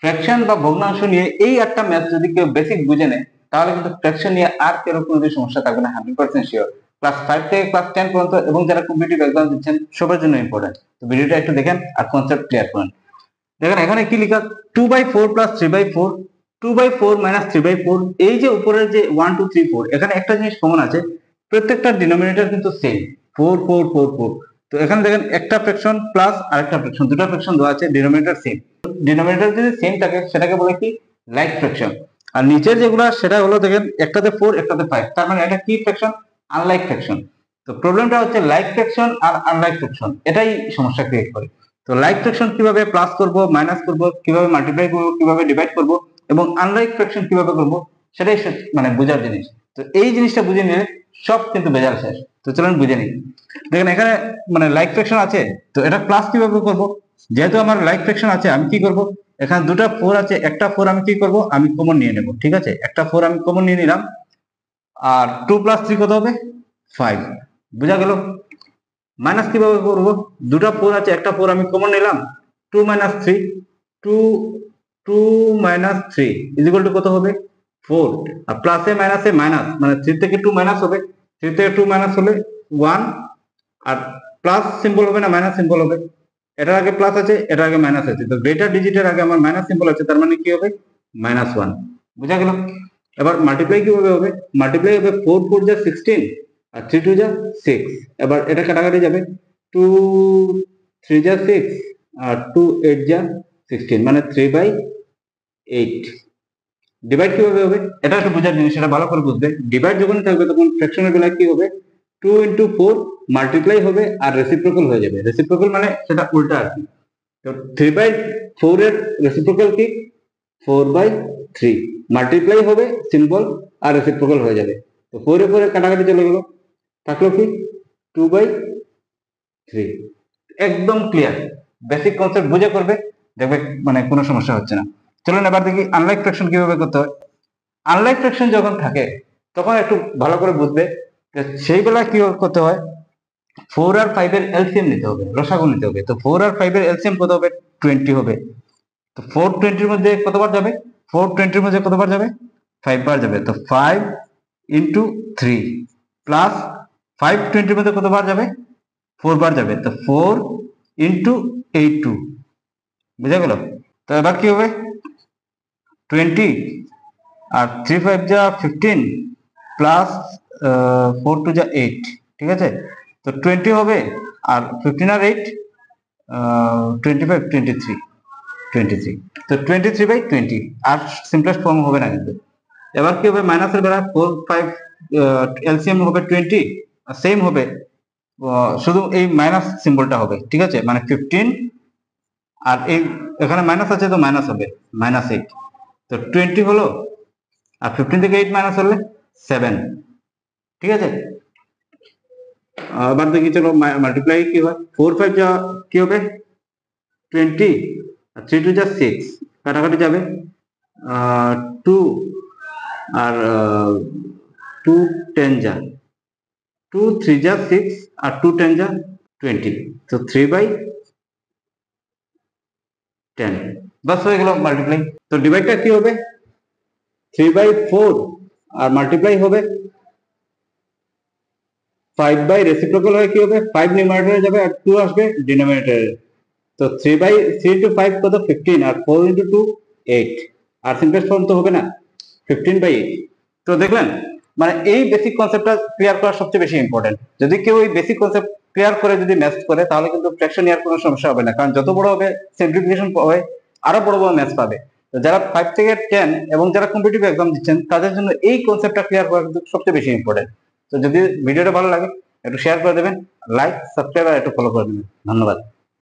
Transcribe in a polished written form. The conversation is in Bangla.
ফ্র্যাকশন বা ভগ্নাংশ নিয়ে এই একটা ম্যাথ যদি কেউ বেসিক বুঝে নেয় তাহলে কিন্তু ফ্র্যাকশন নিয়ে আর কেরকম কোনো সমস্যা থাকবে না, 100% শিওর। ক্লাস 5 থেকে ক্লাস 10 পর্যন্ত এবং যারা কম্পিটিটিভ এক্সাম দিচ্ছেন সবার জন্য ইম্পর্টেন্ট। তো ভিডিওটা একটু দেখেন আর কনসেপ্ট ক্লিয়ার করেন। দেখেন এখানে কি লেখা, 2/4 প্লাস 3/4, 2/4 মাইনাস 3/4। এই যে উপরের যে 1 2 3 4, এখানে একটা জিনিস কমন আছে, প্রত্যেকটা ডিনোমিনেটর কিন্তু সেম 4 4 4 4। তো এখানে দেখেন একটা ফ্র্যাকশন প্লাস আরেকটা ফ্র্যাকশন, দুটো ফ্র্যাকশন দেওয়া আছে, ডিনোমিনেটর সেম। ডিনোমিনেটর যদি সেম থাকে সেটাকে বলে কি, লাইক ফ্র্যাকশন। আর নিচের যেগুলো সেটা হলো দেখেন একটাতে 4 একটাতে 5, তার মানে এটা কি ফ্র্যাকশন, আনলাইক ফ্র্যাকশন। তো প্রবলেমটা হচ্ছে লাইক ফ্র্যাকশন আর আনলাইক ফ্র্যাকশন, এটাই সমস্যা ক্রিয়েট করে। তো লাইক ফ্র্যাকশন কিভাবে প্লাস করব, মাইনাস করব, কিভাবে মাল্টিপ্লাই করব, কিভাবে ডিভাইড করব এবং আনলাইক ফ্র্যাকশন কিভাবে করব, সেটাই মানে বোঝার জিনিস। তো এই জিনিসটা বুঝে নিলে সব কিন্তু বেজাল শেষ। তো চলুন বুঝে নিই। দেখেন এখানে মানে লাইক ফ্র্যাকশন আছে, তো এটা প্লাস কিভাবে করব, যেহেতু আমার লাইক ফ্র্যাকশন আছে আমি কি করব, এখানে দুটো 4 আছে, একটা 4 আমি কি করব, আমি কমন নিয়ে নেব। ঠিক আছে, একটা 4 আমি কমন নিয়ে নিলাম, আর 2 প্লাস 3 কত হবে, 5। বুঝা গেল। মাইনাস কিভাবে করব, দুটো 4 আছে, একটা 4 আমি কমন নিলাম, 2 minus 3, 2 2 minus 3 is equal to কত হবে, 4। আর প্লাসে মাইনাসে মাইনাস, মানে 3 থেকে 2 মাইনাস হবে, 3 থেকে 2 মাইনাস হলে 1। আর প্লাস সিম্বল হবে না মাইনাস সিম্বল হবে, এটার আগে প্লাস আছে এটার আগে মাইনাস আছে, তো গ্রেটার ডিজিটের আগে আমার মাইনাস সিম্বল আছে, তার মানে কি হবে, -1। বুঝা গেল। এবার মাল্টিপ্লাই কিভাবে হবে, মাল্টিপ্লাই হবে 4 4 যা 16 আর 3 2 যা 6। এবার এটা কাটাকাটি যাবে, 2 3 যা 6 আর 2 8 যা 16, মানে 3/8। ডিভাইড কিভাবে হবে, এটা একটু বোঝার জিনিস, এটা ভালো করে বুঝবে। ডিভাইড যখন থাকবে তখন ফ্র্যাকশনের বেলায় কি হবে, 2 into 4 মাল্টিপ্লাই হবে আর রেসিপ্রোকাল হয়ে যাবে। রেসিপ্রোকাল মানে সেটা উল্টা আর কি। তো 3/4 এর রেসিপ্রোকাল কি, 4/3। মাল্টিপ্লাই হবে সিম্বল আর রেসিপ্রোকাল হয়ে যাবে। তো 4 এর পরে কাটাকাটি চলে গেল, থাকলো কি 2/3। একদম ক্লিয়ার, বেসিক কনসেপ্ট বুঝে করবে, দেখবে মানে কোনো সমস্যা হচ্ছে না। চলুন এবার দেখি আনলাইক ফ্র্যাকশন কিভাবে করতে হয়। আনলাইক ফ্র্যাকশন যখন থাকে তখন একটু ভালো করে বুঝবে যে সেই বেলায় কি করতে হয়, 4 আর 5 এর এলসিএম নিতে হবে, লসাগু নিতে হবে। তো 4 আর 5 এর এলসিএম কত হবে, 20 হবে। তো 4 20 এর মধ্যে কতবার যাবে, 4 20 এর মধ্যে কতবার যাবে, 5 বার যাবে। তো 5 ইন্টু 3 প্লাস 5 20 এর মধ্যে কতবার যাবে, 4 বার যাবে। তো 4 ইন্টু 82। বুঝা গেল। তো এবার কি হবে, 20 আর 3 5 যা 15 প্লাস 4 2 যা 8। ঠিক আছে, তো 20 হবে, আর 15 আর 8 25 23 23। তো 23/20, আর সিম্পলেস্ট ফর্ম হবে না কিন্তু। এবার কি হবে, মাইনাসের বেলা 4 5 এলসিএম হবে 20, সেম হবে, শুধু এই মাইনাস সিম্বলটা হবে। ঠিক আছে, মানে 15 আর এই এখানে মাইনাস আছে তো মাইনাস হবে -8। তো 20 হলো, আর 15 থেকে 8 মাইনাস হলে 7। ঠিক আছে, আবার দেখি চলো মাল্টিপ্লাই কি হয়, 4 5 যা কি হবে 20 আর 3 2 যা 6, কাটাকাটি যাবে, 2 আর 2 10 যা 2 3 যা 6 আর 2 10 যা 20। তো 3/10 বাস হয়ে গেল মাল্টিপ্লাই। তো ডিভাইডটা কি হবে, 3/4 আর মাল্টিপ্লাই হবে 5 বাই রেসিপ্রোকাল হয়ে কি হবে, 5 নিউমারেটরে যাবে আর 2 আসবে ডিনোমিনেটরে। তো 3 into 5 কত, 15, আর 4 into 2 8, আর সিম্পলেস্ট ফর্ম তো হবে না, 15/8। তো দেখলেন, মানে এই বেসিক কনসেপ্টটা ক্লিয়ার করা সবচেয়ে বেশি ইম্পর্টেন্ট। যদি কেউ এই বেসিক কনসেপ্ট ক্লিয়ার করে যদি ম্যাথ করে তাহলে কিন্তু ফ্র্যাকশন নেওয়ার কোনো সমস্যা হবে না, কারণ যত বড় হবে সিম্পলিফিকেশন হবে, আরো বড় বড় ম্যাথ পাবে। তো যারা 5 থেকে 10 এবং যারা কম্পিটিটিভ এক্সাম দিচ্ছেন তাদের জন্য এই কনসেপ্টটা ক্লিয়ার করা কিন্তু সবচেয়ে বেশি ইম্পর্টেন্ট। তো যদি ভিডিওটা ভালো লাগে একটু শেয়ার করে দেবেন, লাইক সাবস্ক্রাইব আর একটু ফলো করে দেবেন। ধন্যবাদ।